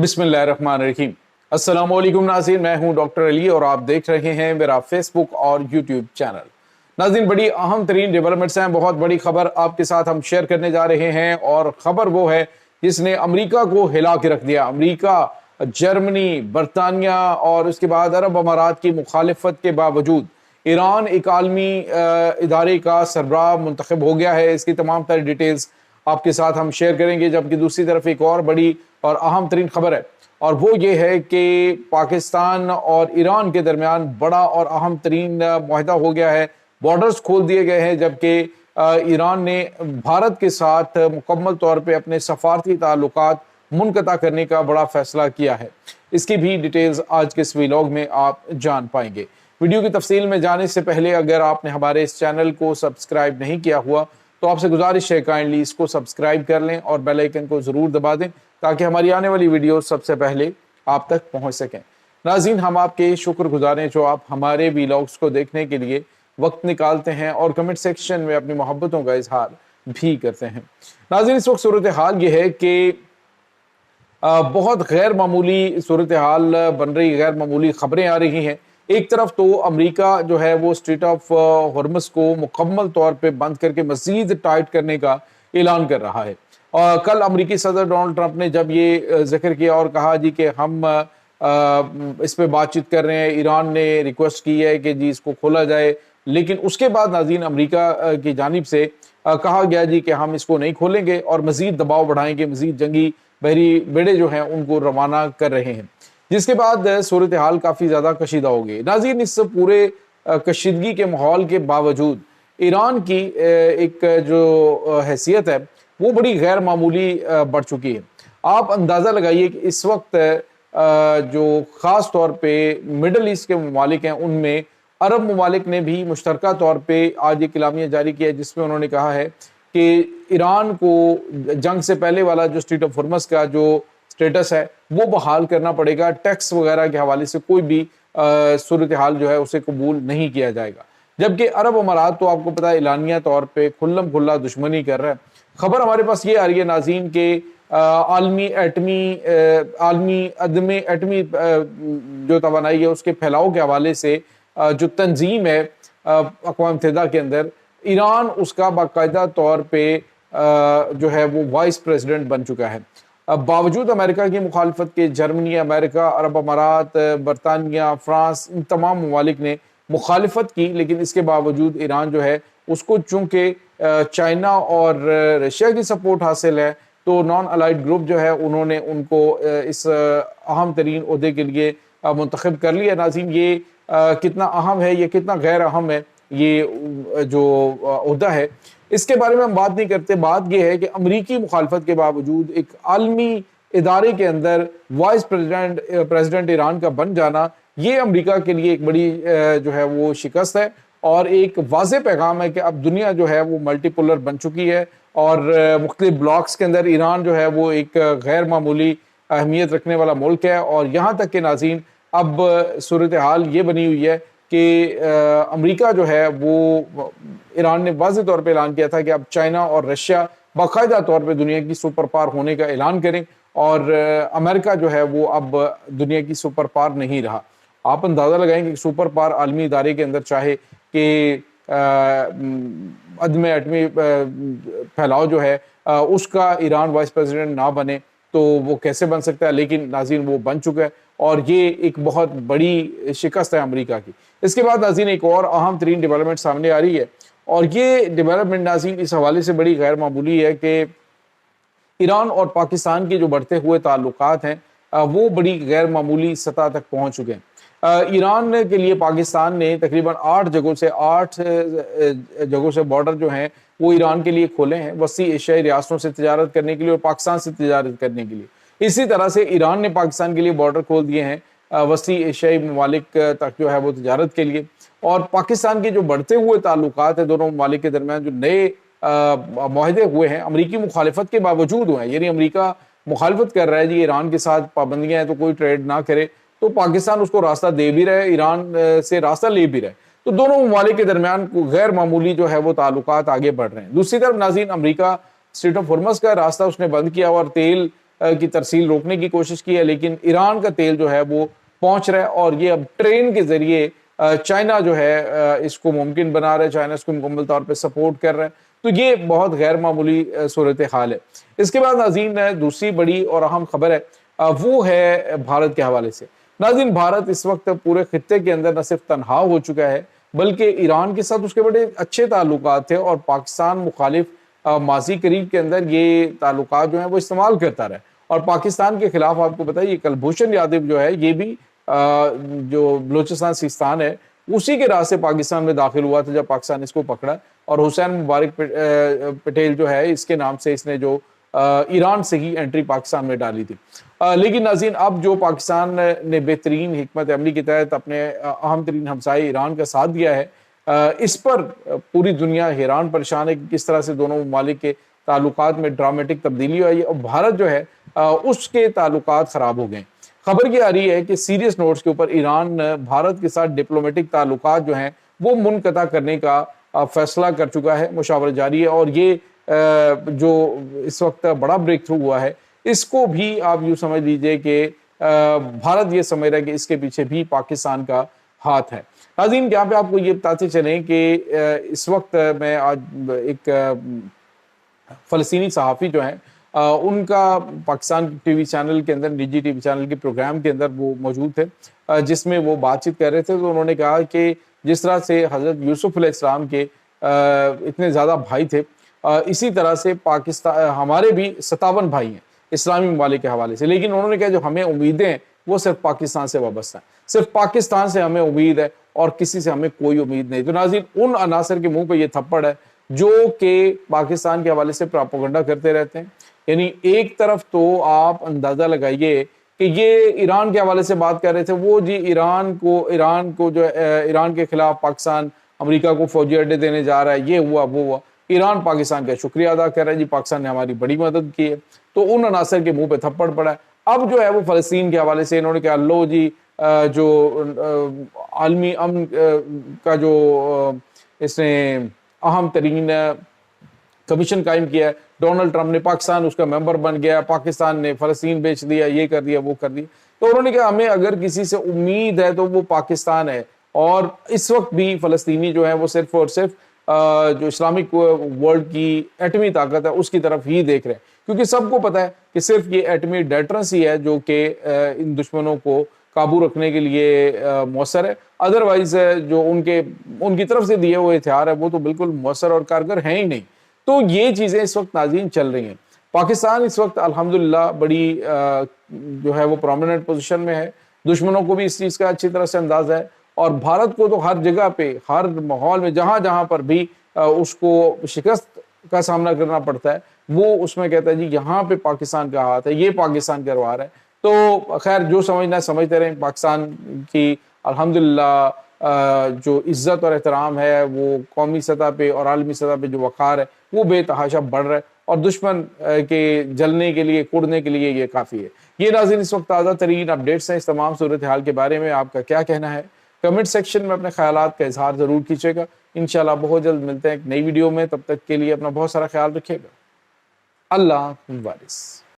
बिस्मिल्लाहिर्रहमानिर्रहीम। अस्सलाम वालेकुम नाज़रीन, मैं हूं डॉक्टर अली और आप देख रहे हैं मेरा फेसबुक और यूट्यूब चैनल। नाज़रीन, बड़ी अहम तरीन डेवलपमेंट्स हैं, बहुत बड़ी खबर आपके साथ हम शेयर करने जा रहे हैं और ख़बर वो है जिसने अमेरिका को हिला के रख दिया। अमेरिका, जर्मनी, बरतानिया और उसके बाद अरब अमारात की मुखालिफत के बावजूद ईरान एक आलमी इदारे का सरबराह मुंतखब हो गया है। इसकी तमाम तर डिटेल्स आपके साथ हम शेयर करेंगे। जबकि दूसरी तरफ एक और बड़ी और अहम तरीन खबर है और वो ये है कि पाकिस्तान और ईरान के दरमियान बड़ा और अहम तरीन मुआहदा हो गया है। बॉर्डर्स खोल दिए गए हैं, जबकि ईरान ने भारत के साथ मुकम्मल तौर पे अपने सफारती ताल्लुकात मुनक़ता करने का बड़ा फैसला किया है। इसकी भी डिटेल्स आज के इस व्लॉग में आप जान पाएंगे। वीडियो की तफसील में जाने से पहले अगर आपने हमारे इस चैनल को सब्सक्राइब नहीं किया हुआ तो आपसे गुजारिश है काइंडली इसको सब्सक्राइब कर लें और बेल आइकन को ज़रूर दबा दें ताकि हमारी आने वाली वीडियो सबसे पहले आप तक पहुंच सकें। नाज़रीन, हम आपके शुक्रगुजार हैं जो आप हमारे व्लॉग्स को देखने के लिए वक्त निकालते हैं और कमेंट सेक्शन में अपनी मोहब्बतों का इजहार भी करते हैं। नाज़रीन, इस वक्त सूरत हाल ये है कि बहुत गैर मामूली सूरत हाल बन रही, गैर मामूली खबरें आ रही हैं। एक तरफ तो अमेरिका जो है वो स्ट्रेट ऑफ हॉर्मस को मुकम्मल तौर पे बंद करके मज़ीद टाइट करने का ऐलान कर रहा है। और कल अमेरिकी सदर डोनाल्ड ट्रंप ने जब ये जिक्र किया और कहा जी कि हम इस पे बातचीत कर रहे हैं, ईरान ने रिक्वेस्ट की है कि जी इसको खोला जाए, लेकिन उसके बाद नाज़रीन अमेरिका की जानिब से कहा गया जी कि हम इसको नहीं खोलेंगे और मज़ीद दबाव बढ़ाएंगे, मज़ीद जंगी बहरी बेड़े जो हैं उनको रवाना कर रहे हैं, जिसके बाद सूरत हाल काफ़ी ज़्यादा कशीदा हो गई। नाज़रीन, इस पूरे कशीदगी के माहौल के बावजूद ईरान की एक जो हैसियत है वो बड़ी गैर मामूली बढ़ चुकी है। आप अंदाज़ा लगाइए कि इस वक्त जो ख़ास तौर पे मिडल ईस्ट के ममालिक हैं उनमें अरब ममालिक ने भी मुश्तरका तौर पे आज एक इलामिया जारी किया है जिसमें उन्होंने कहा है कि ईरान को जंग से पहले वाला जो स्ट्रेट ऑफ हॉर्मस का जो स्टेटस है वो बहाल करना पड़ेगा। टैक्स वगैरह के हवाले से कोई भी सूरत हाल जो है उसे कबूल नहीं किया जाएगा। जबकि अरब अमारात तो आपको पता है एलानिया तौर पे खुल्लम खुल्ला दुश्मनी कर रहा है। खबर हमारे पास ये आ रही है नाज़रीन के आलमी अदम एटमी जो तवानाई है उसके फैलाव के हवाले से जो तंजीम है अक़वाम मुत्तहिदा के अंदर, ईरान उसका बाकायदा तौर पे जो है वो वाइस प्रेसिडेंट बन चुका है। बावजूद अमेरिका की मुखालफत के जर्मनी, अमेरिका, अरब अमारात, बरतानिया, फ्रांस, इन तमाम ममालिक ने मुखालफत की, लेकिन इसके बावजूद ईरान जो है उसको चूँकि चाइना और रशिया की सपोर्ट हासिल है तो नॉन अलाइड ग्रुप जो है उन्होंने उनको इस अहम तरीन ओहदे के लिए मुंतखब कर लिया। नाज़रीन, ये कितना अहम है, ये कितना गैर अहम है ये जो ओहदा है, इसके बारे में हम बात नहीं करते। बात यह है कि अमरीकी मुखालफत के बावजूद एक आलमी इदारे के अंदर वाइस प्रेसिडेंट ईरान का बन जाना, ये अमरीका के लिए एक बड़ी जो है वो शिकस्त है और एक वाज़े पैगाम है कि अब दुनिया जो है वो मल्टीपोलर बन चुकी है और मुख्तलिफ ब्लॉक्स के अंदर ईरान जो है वो एक गैर मामूली अहमियत रखने वाला मुल्क है। और यहाँ तक कि नाज़रीन अब सूरत हाल ये बनी हुई है कि अमेरिका जो है वो, ईरान ने वाज़े तौर पे ऐलान किया था कि अब चाइना और रशिया बाकायदा तौर पे दुनिया की सुपर पावर होने का ऐलान करें और अमेरिका जो है वो अब दुनिया की सुपर पावर नहीं रहा। आप अंदाज़ा लगाएंगे कि सुपर पावर आलमी इदारे के अंदर चाहे कि अदम एटमी फैलाव जो है उसका ईरान वाइस प्रेसिडेंट ना बने तो वो कैसे बन सकता है, लेकिन नाज़रीन वो बन चुका है और ये एक बहुत बड़ी शिकस्त है अमेरिका की। इसके बाद नाज़रीन एक और अहम तरीन डेवलपमेंट सामने आ रही है और ये डेवलपमेंट नाज़रीन इस हवाले से बड़ी गैर मामूली है कि ईरान और पाकिस्तान के जो बढ़ते हुए ताल्लुकात हैं वो बड़ी गैर मामूली सतह तक पहुँच चुके हैं। ईरान के लिए पाकिस्तान ने तकरीबन 8 जगहों से बॉर्डर जो हैं वो ईरान के लिए खोले हैं, वसी एशियाई रियासतों से तिजारत करने के लिए और पाकिस्तान से तिजारत करने के लिए। इसी तरह से ईरान ने पाकिस्तान के लिए बॉर्डर खोल दिए हैं वसी एशियाई ममालिक तक जो है वो तिजारत के लिए। और पाकिस्तान के जो बढ़ते हुए ताल्लुकात हैं दोनों ममालिक के दरमियान, जो नए मुआहदे हुए हैं अमरीकी मुखालफत के बावजूद हुए हैं, यानी अमरीका मुखालफत कर रहा है जी ईरान के साथ पाबंदियाँ हैं तो कोई ट्रेड ना करे, तो पाकिस्तान उसको रास्ता दे भी रहे, ईरान से रास्ता ले भी रहे, तो दोनों ममालिक के दरमियान गैर मामूली जो है वो ताल्लुकात आगे बढ़ रहे हैं। दूसरी तरफ नाज़रीन अमरीका स्ट्रेट ऑफ हॉर्मस का रास्ता उसने बंद किया और तेल کی ترسیل روکنے کی کوشش کی ہے، لیکن ایران کا تیل جو ہے وہ پہنچ رہا ہے اور یہ اب ٹرین کے ذریعے چائنا جو ہے اس کو ممکن بنا رہا ہے، چائنا اس کو مکمل طور پہ سپورٹ کر رہا ہے، تو یہ بہت غیر معمولی صورتحال ہے۔ اس کے بعد ناظرین دوسری بڑی اور اہم خبر ہے وہ ہے بھارت کے حوالے سے۔ ناظرین بھارت اس وقت پورے خطے کے اندر نہ صرف تنہا ہو چکا ہے بلکہ ایران کے ساتھ اس کے بڑے اچھے تعلقات تھے، اور پاکستان مخالف ماضی قریب کے اندر یہ تعلقات جو ہیں وہ استعمال کرتا رہا، اور پاکستان کے خلاف آپ کو پتہ ہے یہ کلبھوشن یادو جو ہے یہ بھی جو بلوچستان سیستان ہے اسی کے راہ سے پاکستان میں داخل ہوا تھا جب پاکستان اس کو پکڑا، اور حسین مبارک پٹیل جو ہے اس کے نام سے اس نے جو ایران سے ہی انٹری پاکستان میں ڈالی تھی۔ لیکن ناظرین اب جو پاکستان نے بہترین حکمت عملی کے تحت اپنے اہم ترین ہمسائے ایران کا ساتھ دیا ہے، اس پر پوری دنیا حیران پریشان ہے کہ کس طرح سے دونوں ممالک کے تعلقات میں ڈرامٹک تبدیلی آئی اور بھارت جو ہے اس کے تعلقات خراب ہو گئے۔ خبر یہ آ رہی ہے کہ سیریس نوٹس کے اوپر ایران بھارت کے ساتھ ڈپلومیٹک تعلقات جو ہیں وہ منقطع کرنے کا فیصلہ کر چکا ہے، مشاورت جاری ہے، اور یہ جو اس وقت بڑا بریک تھرو ہوا ہے اس کو بھی آپ یوں سمجھ لیجئے کہ بھارت یہ سمجھ رہا ہے کہ اس کے پیچھے بھی پاکستان کا ہاتھ ہے۔ ناظرین یہاں پہ آپ کو یہ بتاتے چلیں کہ اس وقت میں آج ایک فلسطینی صحافی جو ہیں ان کا پاکستان ٹی وی چینل کے اندر، نجی ٹی وی چینل کے پروگرام کے اندر وہ موجود تھے جس میں وہ بات چیت کر رہے تھے، تو انہوں نے کہا کہ جس طرح سے حضرت یوسف علیہ السلام کے اتنے زیادہ بھائی تھے، اسی طرح سے پاکستان ہمارے بھی 57 بھائی ہیں اسلامی ممالک کے حوالے سے، لیکن انہوں نے کہا جو ہمیں امیدیں ہیں وہ صرف پاکستان سے وابستہ ہیں، صرف پاکستان سے ہمیں امید ہے اور کسی سے ہمیں کوئی امید نہیں۔ تو ناظرین ان عناصر کے منہ پہ یہ تھپڑ ہے جو کہ پاکستان کے حوالے سے پراپیگنڈا کرتے رہتے ہیں۔ یعنی ایک طرف تو آپ اندازہ لگائیے کہ یہ ایران کے حوالے سے بات کر رہے تھے، وہ جی ایران کو جو ایران کے خلاف پاکستان امریکہ کو فوجی اڈے دینے جا رہا ہے، یہ ہوا وہ ہوا، ایران پاکستان کا شکریہ ادا کر رہا ہے، جی پاکستان نے ہماری بڑی مدد کی ہے، تو ان عناصر کے منہ پہ تھپڑ پڑا ہے۔ اب جو ہے وہ فلسطین کے حوالے سے انہوں نے کہا لو جی جو عالمی امن کا جو اس نے اہم ترین کمیشن قائم کیا ہے، ڈونلڈ ٹرمپ نے، پاکستان اس کا ممبر بن گیا، پاکستان نے فلسطین بیچ دیا، یہ کر دیا وہ کر دیا، تو انہوں نے کہا ہمیں اگر کسی سے امید ہے تو وہ پاکستان ہے، اور اس وقت بھی فلسطینی جو ہے وہ صرف اور صرف جو اسلامک ورلڈ کی ایٹمی طاقت ہے اس کی طرف ہی دیکھ رہے ہیں، کیونکہ سب کو پتہ ہے کہ صرف یہ ایٹمی ڈیٹرنس ہی ہے جو کہ ان دشمنوں کو قابو رکھنے کے لیے مؤثر ہے، ادروائز جو ان کی طرف سے دیے ہوئے ہتھیار ہے وہ تو بالکل مؤثر اور کارگر ہیں ہی نہیں۔ تو یہ چیزیں اس وقت ناظرین چل رہی ہیں۔ پاکستان اس وقت الحمدللہ بڑی جو ہے وہ پرومیننٹ پوزیشن میں ہے، دشمنوں کو بھی اس چیز کا اچھی طرح سے اندازہ ہے، اور بھارت کو تو ہر جگہ پہ ہر ماحول میں جہاں جہاں پر بھی اس کو شکست کا سامنا کرنا پڑتا ہے وہ اس میں کہتا ہے جی یہاں پہ پاکستان کا ہاتھ ہے، یہ پاکستان کا روار ہے۔ تو خیر جو سمجھنا ہے سمجھتے رہیں، پاکستان کی الحمدللہ جو عزت اور احترام ہے وہ قومی سطح پہ اور عالمی سطح پہ جو وقار ہے وہ بے تحاشا بڑھ رہا ہے، اور دشمن کے جلنے کے لیے کڑنے کے لیے یہ کافی ہے۔ یہ ناظرین اس وقت تازہ ترین اپڈیٹس ہیں، اس تمام صورتحال کے بارے میں آپ کا کیا کہنا ہے؟ کمنٹ سیکشن میں اپنے خیالات کا اظہار ضرور کیجیے گا۔ انشاءاللہ بہت جلد ملتے ہیں ایک نئی ویڈیو میں، تب تک کے لیے اپنا بہت سارا خیال رکھیے گا۔ اللہ حافظ۔